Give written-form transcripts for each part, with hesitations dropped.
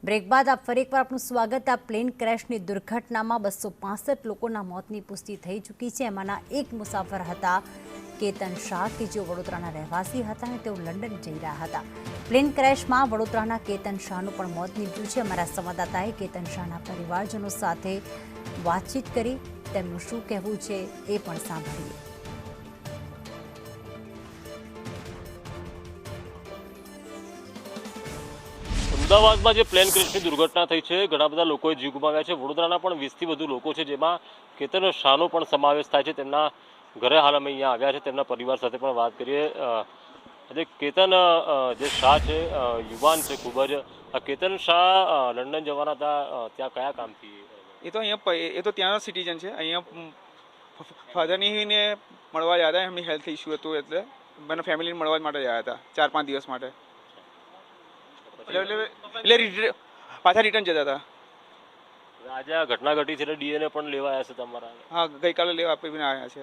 Break બાદ આપ ફરી એકવાર આપનું સ્વાગત। આ પ્લેન ક્રેશની દુર્ઘટનામાં 265 લોકોના મોતની પુષ્ટિ થઈ ચૂકી છે। એમાંના એક મુસાફર હતા કેતન શાહ કે જેઓ વડોદરાના રહેવાસી હતા અને તેઓ લંડન જઈ રહ્યા હતા। પ્લેન ક્રેશમાં વડોદરાના કેતન શાહનું પણ મોત નીપજ્યું છે। અમારા સંવાદદાતાએ કેતન શાહના પરિવારજનો સાથે વાતચીત કરી, તેમનું શું કહેવું છે એ પણ સાંભળીએ। અમદાવાદમાં જે પ્લેન ક્રેશની દુર્ઘટના થઈ છે, ઘણા બધા લોકોએ જીવ ગુમાવ્યા છે। વડોદરાના પણ 20થી વધુ લોકો છે, જેમાં કેતન શાહનો પણ સમાવેશ થાય છે। તેમના ઘરે હાલ અમે અહીંયા આવ્યા છે, તેમના પરિવાર સાથે પણ વાત કરીએ। જે કેતન જે શાહ છે, યુવાન છે ખૂબ જ। કેતન શાહ લંડન જવાના હતા, ત્યાં કયા કામથી? એ તો ત્યાંનો સિટીઝન છે। અહીંયા ફાધરની મળવા ગયા હતા, એમની હેલ્થ ઇસ્યુ હતું એટલે મને ફેમિલીને મળવા માટે ગયા હતા 4-5 દિવસ માટે। એટલે પાછા રિટર્ન જતા હતા। આજે આ ઘટના ઘટી છે એટલે ડીએનએ પણ લેવા આવ્યા છે તમારા? હા, ગઈકાલે લેવા આપીને આવ્યા છે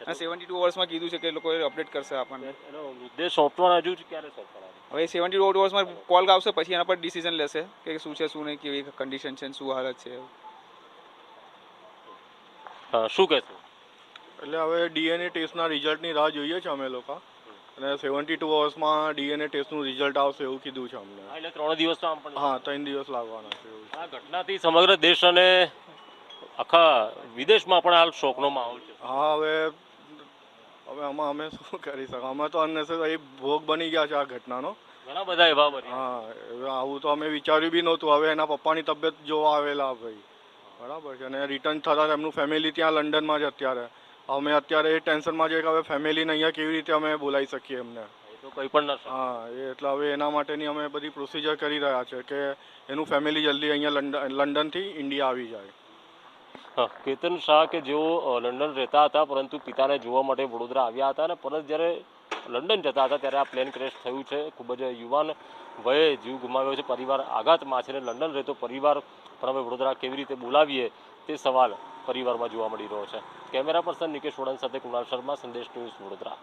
અને 72 અવર્સમાં કીધું છે કે લોકો અપડેટ કરશે આપણને। એનો મૃતદેહ સોંપવાના હજુ ક્યારે સોંપવાના? હવે 72 અવર્સમાં કોલ આવશે, પછી એના પર ડિસિઝન લેશે કે શું છે શું નહીં, કેવી કન્ડિશન છે, શું હાલત છે। શું કહેશો? એટલે હવે ડીએનએ ટેસ્ટના રિઝલ્ટની રાહ જોઈએ છે અમે લોકો, અને 72 અવર્સમાં ડીએનએ ટેસ્ટનું રિઝલ્ટ આવશે એવું કીધું છે અમને। એટલે 3 દિવસમાં આમ પણ? હા, 3 દિવસ લાગવાના છે। આ ઘટનાથી સમગ્ર દેશ અને આખા વિદેશમાં પણ હાલ શોકનો માહોલ છે। હા, હવે આમાં અમે શું કરી શકીએ? અમે તો અનનેસેસરી ભોગ બની ગયા છે આ ઘટનાનો। ઘણા બધા એવા બન્યા। હા, હવે આવું તો અમે વિચાર્યું બી નહોતું। હવે એના પપ્પાની તબિયત જોવા આવેલા ભાઈ, બરાબર છે, અને રિટર્ન થતાં એમનું ફેમિલી ત્યાં લંડનમાં જ અત્યારે। અમે અત્યારે એ ટેન્શનમાં છે કે હવે ફેમિલીને અહીંયા કેવી રીતે અમે બોલાવી શકીએ એમને? એ તો કંઈ પણ ના। હા, એટલે હવે એના માટેની અમે બધી પ્રોસિજર કરી રહ્યા છે કે એનું ફેમિલી જલ્દી અહીંયા લંડનથી ઇન્ડિયા આવી જાય। કેતન શાહ કે જેઓ લંડન રહેતા હતા, પરંતુ પિતાને જોવા માટે વડોદરા આવ્યા હતા, અને પરત જ્યારે લંડન જતા હતા ત્યારે આ પ્લેન ક્રેશ થયું છે। ખૂબ જ યુવાન વયે જીવ ગુમાવ્યો છે। પરિવાર આઘાતમાં છે, લંડન રહેતો પરિવાર પણ હવે વડોદરા કેવી રીતે બોલાવીએ તે સવાલ પરિવારમાં જોવા મળી રહ્યો છે। કેમેરા પર્સન નિકેશ વડન સાથે કુણાલ શર્મા, સંદેશ ન્યૂઝ, વડોદરા।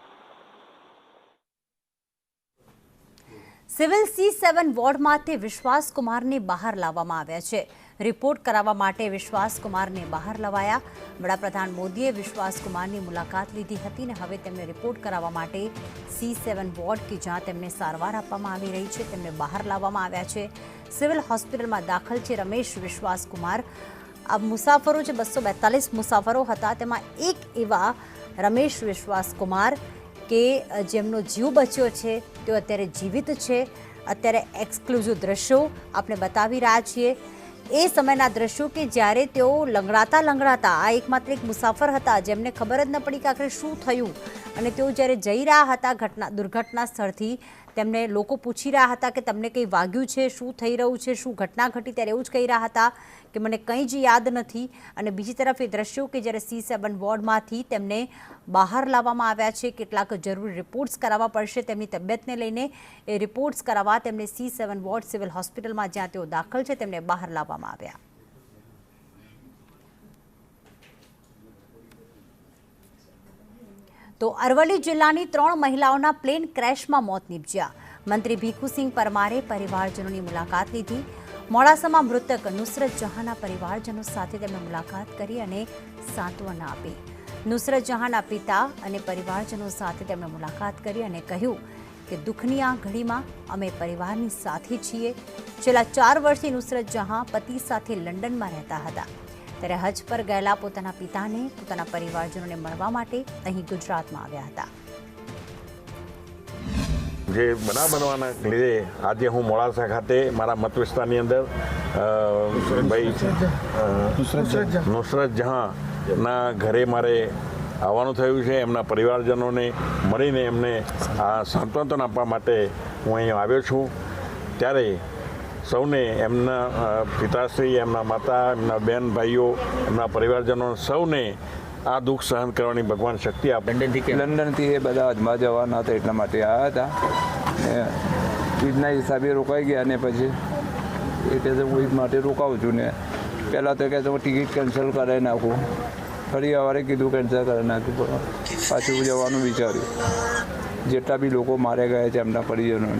સિવિલ C7 વોર્ડમાંથી વિશ્વાસ કુમારને બહાર લાવવામાં આવ્યા છે। રિપોર્ટ કરાવવા માટે વિશ્વાસ કુમારને બહાર લવાયા। વડાપ્રધાન મોદીએ વિશ્વાસ કુમારની મુલાકાત લીધી હતી અને હવે તેમને રિપોર્ટ કરાવવા માટે C7 વોર્ડ કે જ્યાં તેમને સારવાર આપવામાં આવી રહી છે, તેમને બહાર લાવવામાં આવ્યા છે। સિવિલ હોસ્પિટલમાં દાખલ છે રમેશ વિશ્વાસ કુમાર। આ મુસાફરો જે 242 મુસાફરો હતા, તેમાં એક એવા રમેશ વિશ્વાસ કુમાર કે જેમનો જીવ બચ્યો છે, તેઓ અત્યારે જીવિત છે। અત્યારે એક્સક્લુઝિવ દ્રશ્યો આપણે બતાવી રહ્યા છીએ। એ સમયના દ્રશ્યો કે જ્યારે તેઓ લંગડાતા આ એકમાત્ર એક મુસાફર હતા જેમને ખબર જ ન પડી કે આખરે શું થયું, અને તેઓ જ્યારે જઈ રહ્યા હતા દુર્ઘટના સ્થળથી, તેમને લોકો પૂછી રહ્યા હતા કે તમને કંઈ વાગ્યું છે, શું થઈ રહ્યું છે, શું ઘટના ઘટી, ત્યારે એવું જ કહી રહ્યા હતા કે મને કંઈ જ યાદ નથી। અને બીજી તરફ એ દ્રશ્યો કે જ્યારે C7 વોર્ડમાંથી તેમને બહાર લાવવામાં આવ્યા છે। કેટલાક જરૂરી રિપોર્ટ્સ કરાવવા પડશે તેમની તબિયતને લઈને। એ રિપોર્ટ્સ કરાવવા તેમને C7 વોર્ડ સિવિલ હોસ્પિટલમાં જ્યાં તેઓ દાખલ છે તેમને બહાર લાવવામાં આવ્યા। તો અરવલ્લી જિલ્લાની 3 મહિલાઓના પ્લેન ક્રેશમાં મોત નીપજ્યા। મંત્રી ભીખુસિંહ પરમારે પરિવારજનોની મુલાકાત લીધી। મોડાસામાં મૃતક નુસરત જહાંના પરિવારજનો સાથે તેમણે મુલાકાત કરી અને સાંત્વના આપી। નુસરત જહાંના પિતા અને પરિવારજનો સાથે તેમણે મુલાકાત કરી અને કહ્યું કે દુઃખની આ ઘડીમાં અમે પરિવારની સાથે છીએ। છેલ્લા 4 વર્ષથી નુસરત જહાં પતિ સાથે લંડનમાં રહેતા હતા, ત્યારે હજ પર ગયેલા પોતાના પિતાને, પોતાના પરિવારજનોને મળવા માટે અહીં ગુજરાતમાં આવ્યા હતા। જે બનાવ બનવાના લીધે આજે હું મોડાસા ખાતે મારા મત વિસ્તારની અંદર નુસરત જહાંના ઘરે મારે આવવાનું થયું છે। એમના પરિવારજનોને મળીને એમને આ સાંત્વના આપવા માટે હું અહીં આવ્યો છું। ત્યારે સૌને એમના પિતાશ્રી, એમના માતા, એમના બેન ભાઈઓ, એમના પરિવારજનો સૌને આ દુઃખ સહન કરવાની ભગવાન શક્તિ આપે। લંડનથી એ બધા હજમાં જવાના હતા એટલા માટે આવ્યા હતા, ઈદના હિસાબે રોકાઈ ગયા ને પછી એ કહે છે હું ઈદ માટે રોકાવું છું ને પહેલાં તો કહે છે હું ટિકિટ કેન્સલ કરાવી નાખું, ફરી સવારે કીધું કેન્સલ કરી નાખ્યું, પાછું જવાનું વિચાર્યું। જેટલા બી લોકો માર્યા ગયા છે એમના પરિજનો